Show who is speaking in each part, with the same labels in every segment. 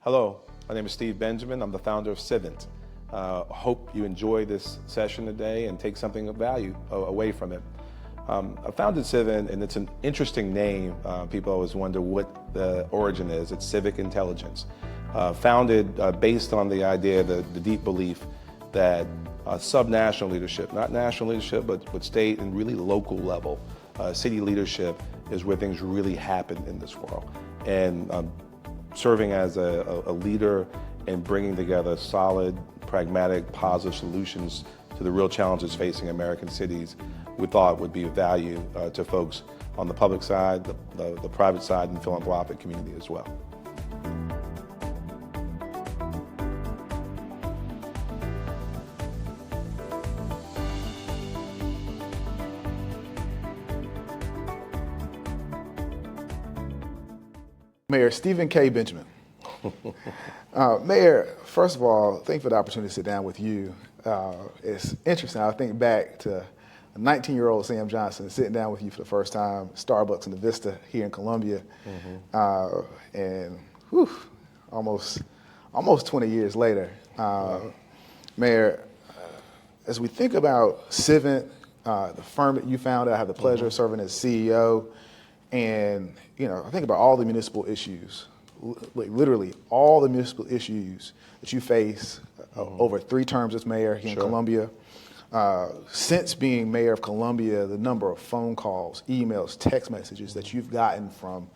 Speaker 1: Hello, my name is Steve Benjamin. I'm the founder of Civint. Hope you enjoy this session today and take something of value away from it. I founded Civint, and it's an interesting name. People always wonder what the origin is. It's civic intelligence. Founded based on the idea, the deep belief that subnational leadership, not national leadership, but state and really local level, city leadership is where things really happen in this world. And serving as a leader and bringing together solid, pragmatic, positive solutions to the real challenges facing American cities, we thought would be of value to folks on the public side, the private side, and philanthropic community as well.
Speaker 2: Mayor Stephen K. Benjamin. Mayor, first of all, thank you for the opportunity to sit down with you. It's interesting. I think back to a 19-year-old Sam Johnson sitting down with you for the first time, Starbucks in the Vista here in Columbia, and whew, almost 20 years later. Mayor, as we think about Civint, the firm that you founded, I have the pleasure of serving as CEO. And, I think about all the municipal issues, like literally all the municipal issues that you face over 3 terms as mayor here in Columbia. Since being mayor of Columbia, the number of phone calls, emails, text messages that you've gotten from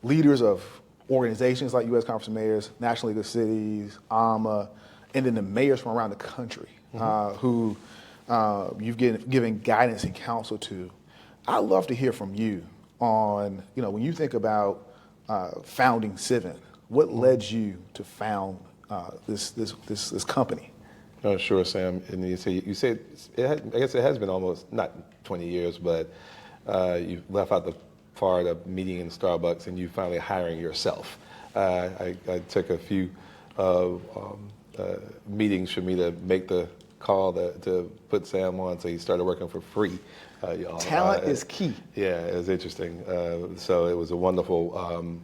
Speaker 2: leaders of organizations like U.S. Conference of Mayors, National League of Cities, AMA, and then the mayors from around the country who you've given guidance and counsel to. I'd love to hear from you on, when you think about founding Civint, what led you to found this company?
Speaker 1: Oh, sure, Sam. And you say I guess it has been almost not 20 years, but you left out the part of meeting in Starbucks and you finally hiring yourself. I took a few meetings for me to make the call to put Sam on, so he started working for free.
Speaker 2: Talent is key.
Speaker 1: Yeah, it was interesting. So it was a wonderful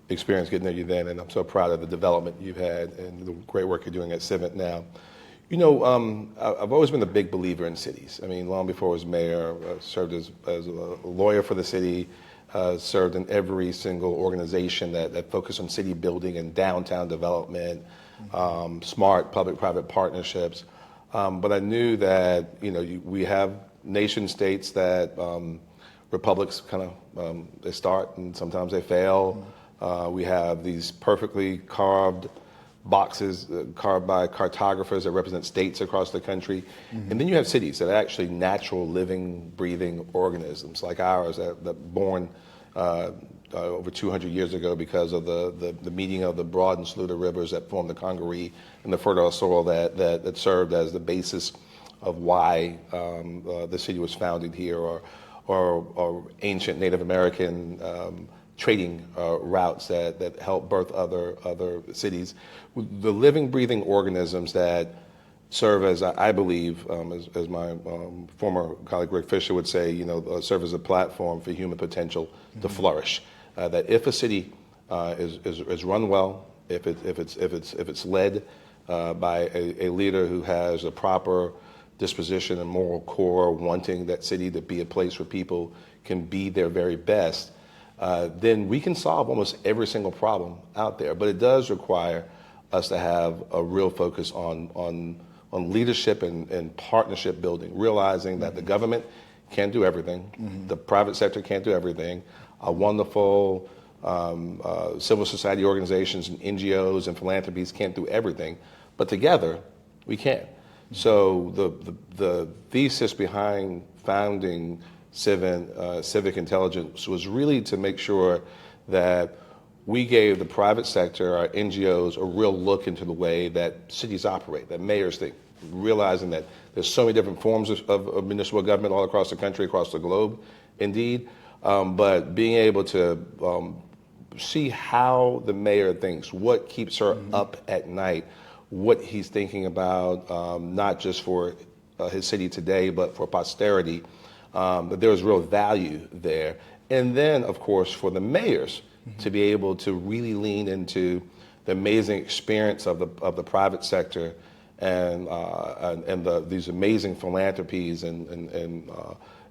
Speaker 1: experience getting to know you then, and I'm so proud of the development you've had and the great work you're doing at Civint now. I've always been a big believer in cities. I mean, long before I was mayor, I served as a lawyer for the city, served in every single organization that focused on city building and downtown development, smart public-private partnerships. But I knew that, we have nation states that republics kind of, they start and sometimes they fail. We have these perfectly carved boxes carved by cartographers that represent states across the country. And then you have cities that are actually natural, living, breathing organisms like ours that born over 200 years ago because of the meeting of the Broad and Saluda rivers that formed the Congaree and the fertile soil that served as the basis of why the city was founded here, or ancient Native American trading routes that helped birth other cities. The living, breathing organisms that serve as, I believe, as my former colleague Rick Fisher would say, serve as a platform for human potential to flourish. That if a city is run well, if it's led by a leader who has a proper disposition and moral core, wanting that city to be a place where people can be their very best, then we can solve almost every single problem out there. But it does require us to have a real focus on leadership and partnership building, realizing that the government can't do everything, the private sector can't do everything. Wonderful civil society organizations and NGOs and philanthropies can't do everything, but together we can. So the thesis behind founding Civint, Civic Intelligence, was really to make sure that we gave the private sector, our NGOs, a real look into the way that cities operate, that mayors think, realizing that there's so many different forms of municipal government all across the country, across the globe, indeed, but being able to see how the mayor thinks, what keeps her up at night, what he's thinking about, not just for his city today, but for posterity, that there was real value there. And then, of course, for the mayors to be able to really lean into the amazing experience of the private sector and these amazing philanthropies and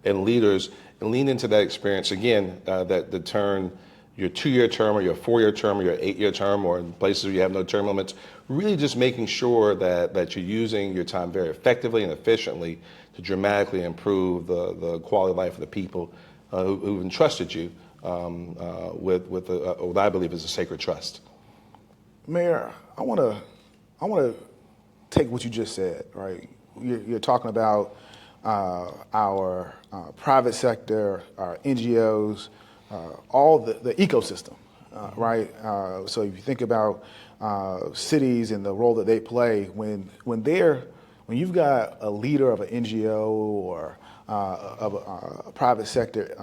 Speaker 1: leaders, and lean into that experience again, that turn your 2-year term or your 4-year term or your 8-year term, or in places where you have no term limits, really just making sure that you're using your time very effectively and efficiently to dramatically improve the quality of life of the people who've entrusted you with what I believe is a sacred trust.
Speaker 2: Mayor, I want to take what you just said, right? You're talking about our private sector, our NGOs, all the ecosystem, right? So if you think about cities and the role that they play, when you've got a leader of an NGO or of a private sector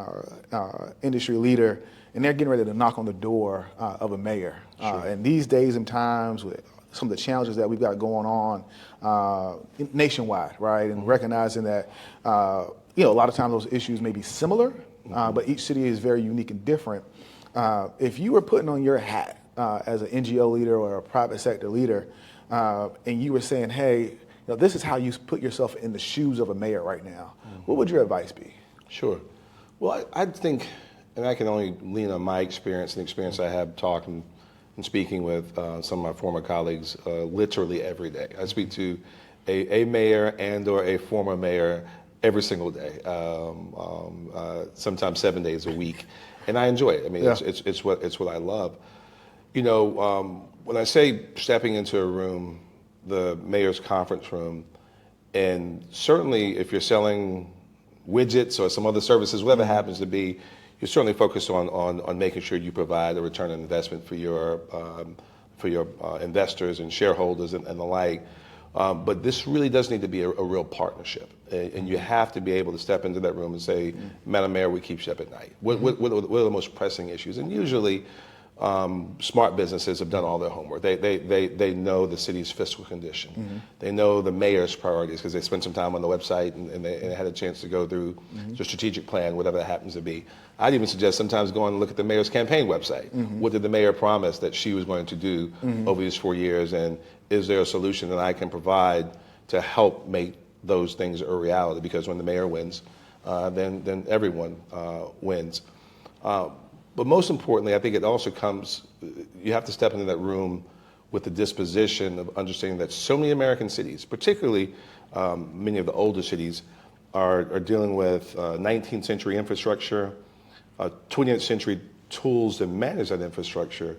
Speaker 2: industry leader, and they're getting ready to knock on the door of a mayor.
Speaker 1: Sure.
Speaker 2: And these days and times, with some of the challenges that we've got going on nationwide, right? And recognizing that, a lot of times those issues may be similar, but each city is very unique and different. If you were putting on your hat as an NGO leader or a private sector leader, and you were saying, hey, this is how you put yourself in the shoes of a mayor right now, what would your advice be?
Speaker 1: Sure. Well, I think, and I can only lean on my experience and the experience I have talking and speaking with some of my former colleagues literally every day. I speak to a mayor and or a former mayor every single day, sometimes 7 days a week, and I enjoy it. I mean, it's what I love. When I say stepping into a room, the mayor's conference room, and certainly if you're selling widgets or some other services, whatever it happens to be, you're certainly focused on making sure you provide a return on investment for your investors and shareholders and the like. But this really does need to be a real partnership, and you have to be able to step into that room and say, Madam Mayor, what keeps you up at night? What are the most pressing issues? And usually, smart businesses have done all their homework. They know the city's fiscal condition. They know the mayor's priorities because they spent some time on the website and they had a chance to go through the strategic plan, whatever that happens to be. I'd even suggest sometimes going and look at the mayor's campaign website. What did the mayor promise that she was going to do over these 4 years, and is there a solution that I can provide to help make those things a reality? Because when the mayor wins, then everyone wins. But most importantly, I think it also comes, you have to step into that room with the disposition of understanding that so many American cities, particularly many of the older cities, are dealing with 19th century infrastructure, 20th century tools to manage that infrastructure,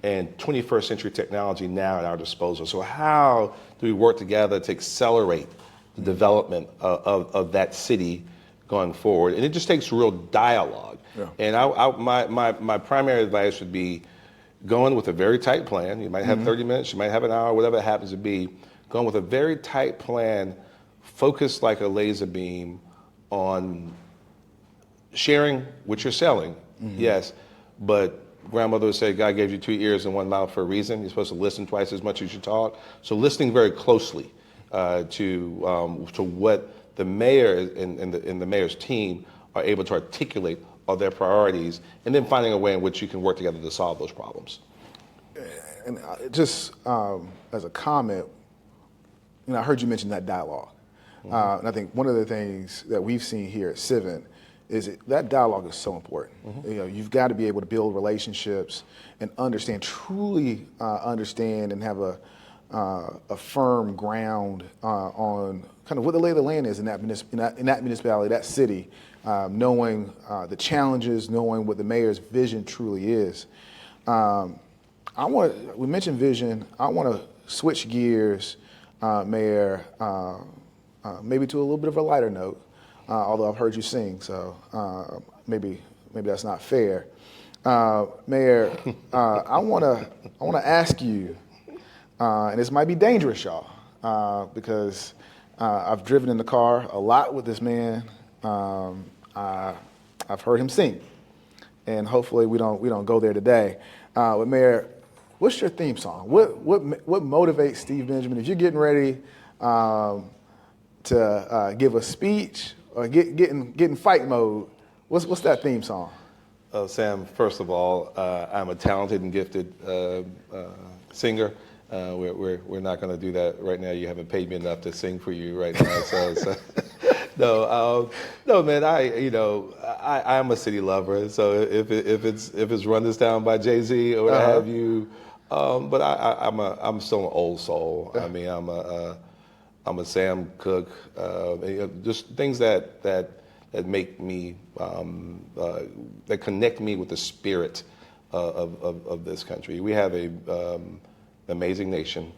Speaker 1: and 21st century technology now at our disposal. So how do we work together to accelerate the development of that city going forward? And it just takes real dialogue. And my primary advice would be going with a very tight plan. You might have 30 minutes, you might have an hour, whatever it happens to be. Going with a very tight plan, focused like a laser beam on sharing what you're selling, yes, but grandmother would say, God gave you 2 ears and 1 mouth for a reason. You're supposed to listen twice as much as you talk. So listening very closely to what the mayor and the mayor's team are able to articulate are their priorities, and then finding a way in which you can work together to solve those problems.
Speaker 2: And just as a comment, I heard you mention that dialogue. And I think one of the things that we've seen here at Civint is that dialogue is so important. You've got to be able to build relationships and truly understand and have a firm ground on kind of what the lay of the land is in that municipality, that city, knowing the challenges, knowing what the mayor's vision truly is. We mentioned vision. I want to switch gears, Mayor, maybe to a little bit of a lighter note, although I've heard you sing, so maybe that's not fair. Mayor, I want to ask you, and this might be dangerous, y'all, because I've driven in the car a lot with this man. I've heard him sing, and hopefully we don't go there today. But Mayor, what's your theme song? What motivates Steve Benjamin if you're getting ready to give a speech or get in fight mode? What's that theme song?
Speaker 1: Sam, first of all, I'm a talented and gifted singer. We're not going to do that right now. You haven't paid me enough to sing for you right now. So no, man. I am a city lover. So if it's Run This Down by Jay-Z or what have you, but I'm still an old soul. I mean, I'm a Sam Cooke. Just things that make me that connect me with the spirit of this country. We have a amazing nation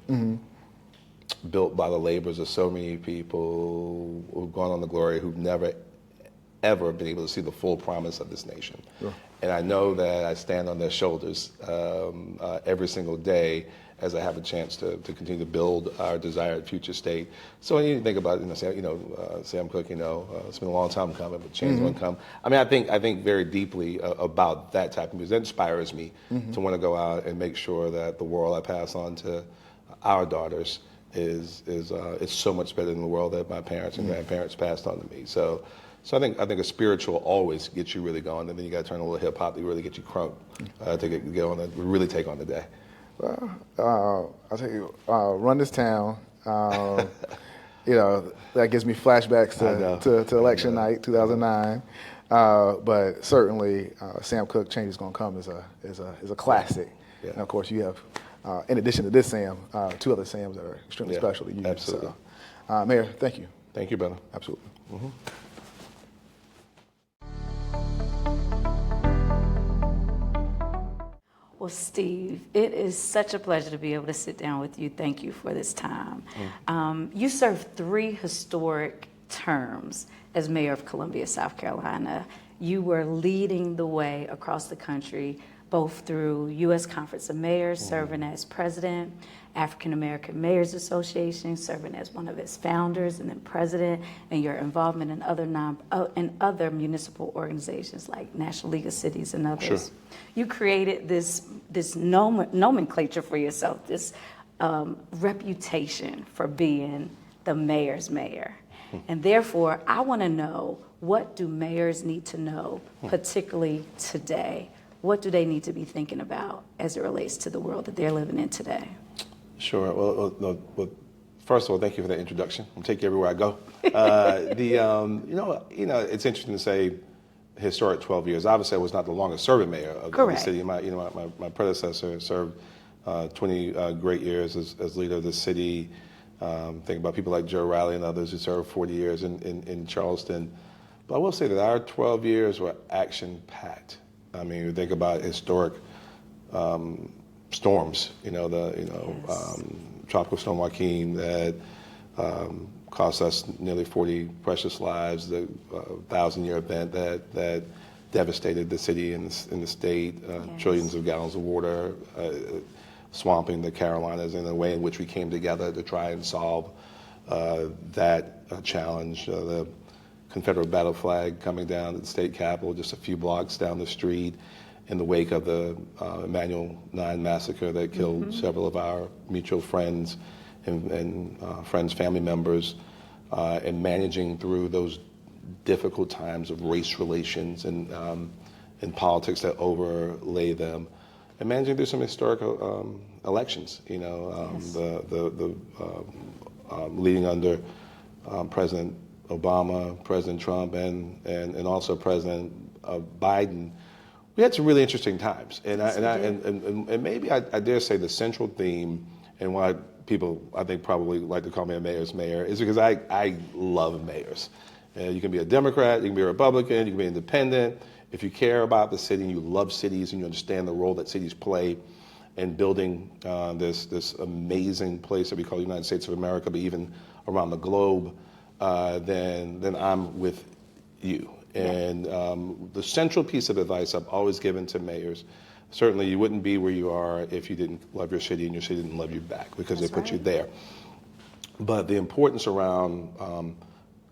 Speaker 1: built by the labors of so many people who've gone on to glory, who've never ever been able to see the full promise of this nation. Sure. And I know that I stand on their shoulders every single day as I have a chance to continue to build our desired future state. So when you think about Sam Cooke, it's been a long time coming, but change won't come. I mean, I think very deeply about that type of music. That inspires me to want to go out and make sure that the world I pass on to our daughters is so much better than the world that my parents and grandparents passed on to me. So I think a spiritual always gets you really going, and then you got to turn a little hip hop to really get you crunk to get on and really take on the day.
Speaker 2: Well, I'll tell you, Run This Town, that gives me flashbacks to election night, 2009. But certainly, Sam Cooke, Change Is Gonna Come is a classic. Yeah. And of course, you have, in addition to this Sam, two other Sams that are extremely special to you.
Speaker 1: Absolutely.
Speaker 2: So, Mayor, thank you.
Speaker 1: Thank you, brother.
Speaker 2: Absolutely. Mm-hmm.
Speaker 3: Well, Steve, it is such a pleasure to be able to sit down with you. Thank you for this time. You served 3 historic terms as mayor of Columbia, South Carolina. You were leading the way across the country, both through U.S. Conference of Mayors, serving as president, African American Mayors Association, serving as one of its founders and then president, and your involvement in other municipal organizations like National League of Cities and others.
Speaker 1: Sure.
Speaker 3: You created this nomenclature for yourself, this reputation for being the mayor's mayor. And therefore, I want to know, what do mayors need to know, particularly today? What do they need to be thinking about as it relates to the world that they're living in today?
Speaker 1: Sure. Well, first of all, thank you for that introduction. I'll take you everywhere I go. It's interesting to say historic 12 years. Obviously, I was not the longest serving mayor of the city. My predecessor served 20 great years as leader of the city. Think about people like Joe Riley and others who served 40 years in Charleston. But I will say that our 12 years were action-packed. I mean, you think about historic storms, Tropical Storm Joaquin that cost us nearly 40 precious lives, the 1,000-year event that devastated the city and the state, trillions of gallons of water, swamping the Carolinas, and the way in which we came together to try and solve that challenge. The Confederate battle flag coming down to the state capitol just a few blocks down the street in the wake of the Emanuel 9 massacre that killed several of our mutual friends and friends, family members, and managing through those difficult times of race relations and politics that overlay them, and managing through some historical elections, leading under President Obama, President Trump, and also President Biden. We had some really interesting times, and maybe I dare say the central theme, and why people I think probably like to call me a mayor's mayor, is because I love mayors. You can be a Democrat, you can be a Republican, you can be independent. If you care about the city and you love cities and you understand the role that cities play in building this amazing place that we call the United States of America, but even around the globe, then I'm with you. And the central piece of advice I've always given to mayors, certainly you wouldn't be where you are if you didn't love your city and your city didn't love you back, because they put you there. But the importance around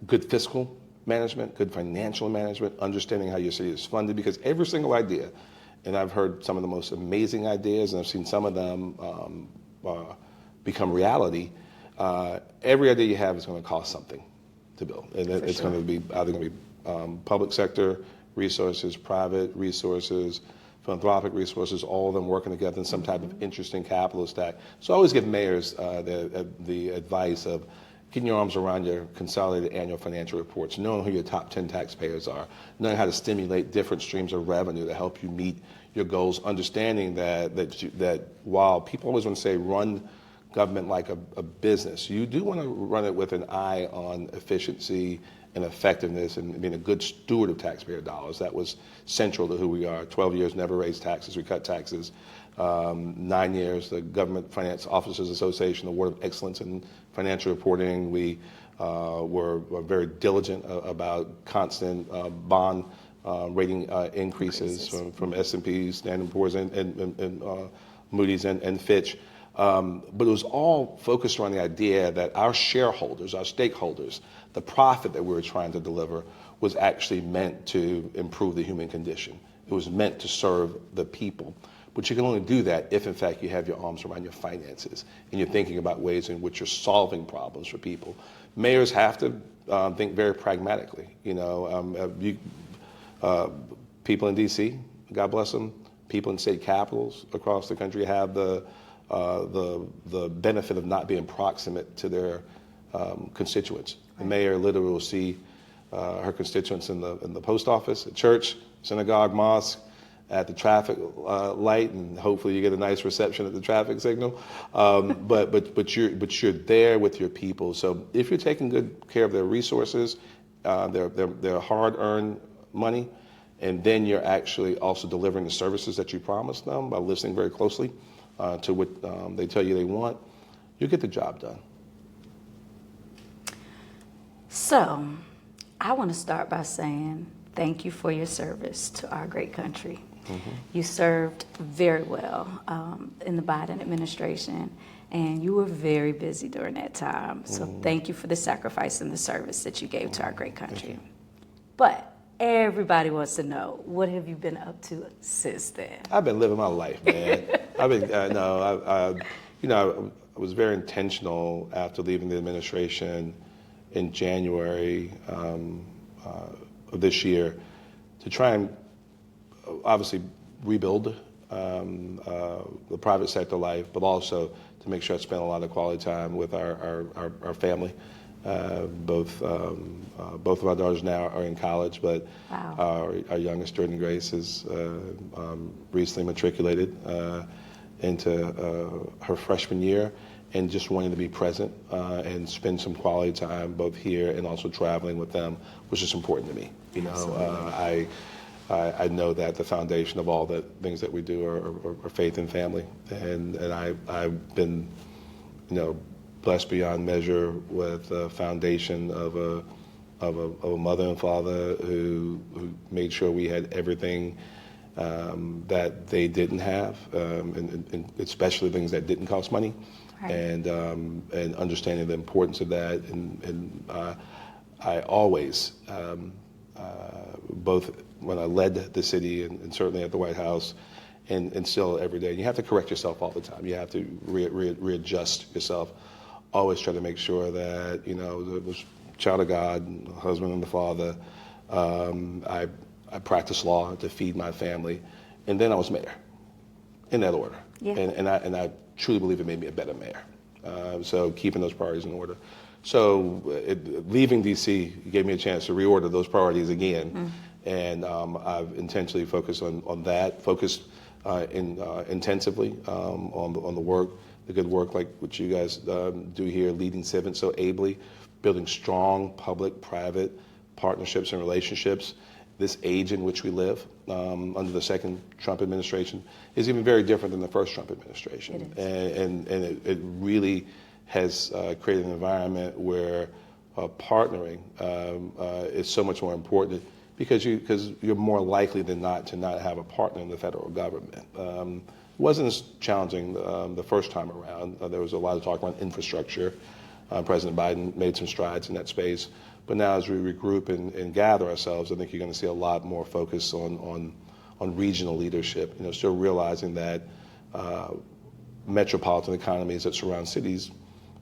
Speaker 1: good fiscal management, good financial management, understanding how your city is funded, because every single idea, and I've heard some of the most amazing ideas, and I've seen some of them become reality, every idea you have is going to cost something to build. And it's going to be either going to be public sector resources, private resources, philanthropic resources, all of them working together in some type of interesting capital stack. So I always give mayors the advice of getting your arms around your consolidated annual financial reports, knowing who your top 10 taxpayers are, knowing how to stimulate different streams of revenue to help you meet your goals, understanding that while people always want to say run government like a business, you do want to run it with an eye on efficiency and effectiveness and being a good steward of taxpayer dollars. That was central to who we are. 12 years, never raised taxes, we cut taxes. 9 years, the Government Finance Officers Association Award of Excellence in Financial Reporting. We were very diligent about constant bond rating increases from S&P, Standard & Poor's, and Moody's and Fitch. But it was all focused around the idea that our shareholders, our stakeholders, the profit that we were trying to deliver was actually meant to improve the human condition. It was meant to serve the people. But you can only do that if, in fact, you have your arms around your finances and you're thinking about ways in which you're solving problems for people. Mayors have to think very pragmatically. People in D.C., God bless them, people in state capitals across the country have the benefit of not being proximate to their constituents. The mayor literally will see her constituents in the post office, at church, synagogue, mosque, at the traffic light, and hopefully you get a nice reception at the traffic signal. But you're there with your people. So if you're taking good care of their resources, their hard-earned money, and then you're actually also delivering the services that you promised them by listening very closely to what they tell you they want, you get the job done.
Speaker 3: So, I want to start by saying thank you for your service to our great country. Mm-hmm. You served very well in the Biden administration, and you were very busy during that time. So thank you for the sacrifice and the service that you gave to our great country. But everybody wants to know, what have you been up to since then?
Speaker 1: I've been living my life, man. I was very intentional after leaving the administration in January of this year to try and obviously rebuild the private sector life, but also to make sure I spent a lot of quality time with our family. Both of our daughters now are in college, but wow. Our youngest, Jordan Grace, is recently matriculated into her freshman year, and just wanting to be present and spend some quality time both here and also traveling with them, which is important to me. I know that the foundation of all the things that we do are faith and family, and I've been, blessed beyond measure with a foundation of a mother and father who made sure we had everything that they didn't have, and especially things that didn't cost money, right. And understanding the importance of that. And I always, both when I led the city and certainly at the White House, and still every day, and you have to correct yourself all the time. You have to readjust yourself. Always try to make sure that, the child of God, husband and the father. I practiced law to feed my family, and then I was mayor, in that order. Yeah. And I truly believe it made me a better mayor. So keeping those priorities in order. So leaving D.C. gave me a chance to reorder those priorities again, and I've intentionally focused on that. Focused intensively on the work. The good work like what you guys do here, leading Civint so ably, building strong public-private partnerships and relationships. This age in which we live under the second Trump administration is even very different than the first Trump administration. And it really has created an environment where partnering is so much more important because you're more likely than not to not have a partner in the federal government. It wasn't as challenging the first time around. There was a lot of talk around infrastructure. President Biden made some strides in that space. But now as we regroup and gather ourselves, I think you're going to see a lot more focus on regional leadership. Still realizing that metropolitan economies that surround cities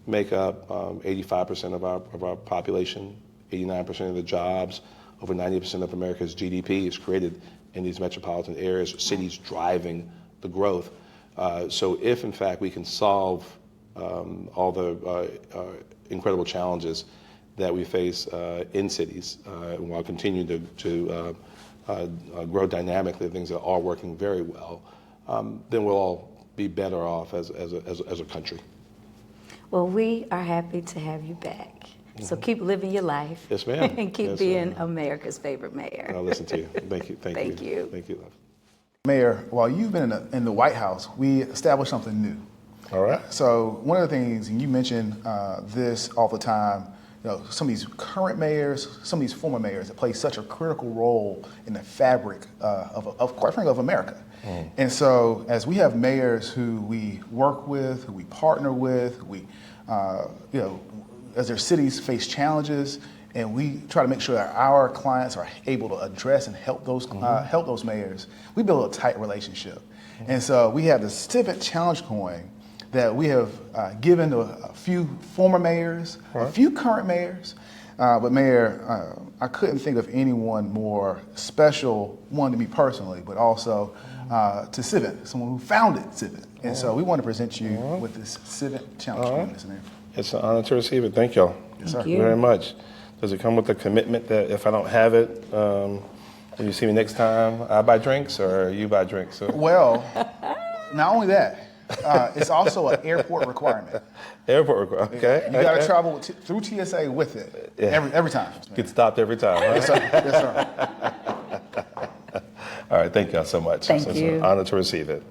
Speaker 1: make up 85% of our population, 89% of the jobs, over 90% of America's GDP is created in these metropolitan areas, cities driving the growth. So if, in fact, we can solve all the incredible challenges that we face in cities while continuing to grow dynamically, things that are working very well, then we'll all be better off as a country.
Speaker 3: Well, we are happy to have you back. So keep living your life.
Speaker 1: Yes, ma'am.
Speaker 3: And keep
Speaker 1: Yes,
Speaker 3: being
Speaker 1: ma'am.
Speaker 3: America's favorite mayor.
Speaker 1: I'll listen to you. Thank you. Thank
Speaker 3: Thank you.
Speaker 1: Thank you, love.
Speaker 2: Mayor, while you've been in the White House, we established something new.
Speaker 1: All right.
Speaker 2: So one of the things, and you mention this all the time, some of these current mayors, some of these former mayors that play such a critical role in the fabric of quite frankly, of America. And so as we have mayors who we work with, who we partner with, as their cities face challenges, and we try to make sure that our clients are able to address and help those mayors, we build a tight relationship. And so we have the Civint Challenge Coin that we have given to a few former mayors, a few current mayors, but Mayor, I couldn't think of anyone more special, one to me personally, but also to Civint, someone who founded Civint. And so we want to present you with this Civint Challenge Coin, Mr. Mayor.
Speaker 1: It's an honor to receive it. Thank y'all.
Speaker 2: Yes,
Speaker 3: Thank
Speaker 2: sir.
Speaker 3: you.
Speaker 1: Very much. Does it come with a commitment that if I don't have it, when you see me next time, I buy drinks or you buy drinks? So.
Speaker 2: Well, not only that, it's also an airport requirement.
Speaker 1: Airport requirement. Okay.
Speaker 2: You got to travel through TSA with it every time.
Speaker 1: Get stopped every time. Right?
Speaker 2: Yes, sir. Yes, sir.
Speaker 1: All right. Thank y'all so much.
Speaker 3: Thank
Speaker 1: It's
Speaker 3: you.
Speaker 1: an honor to receive it.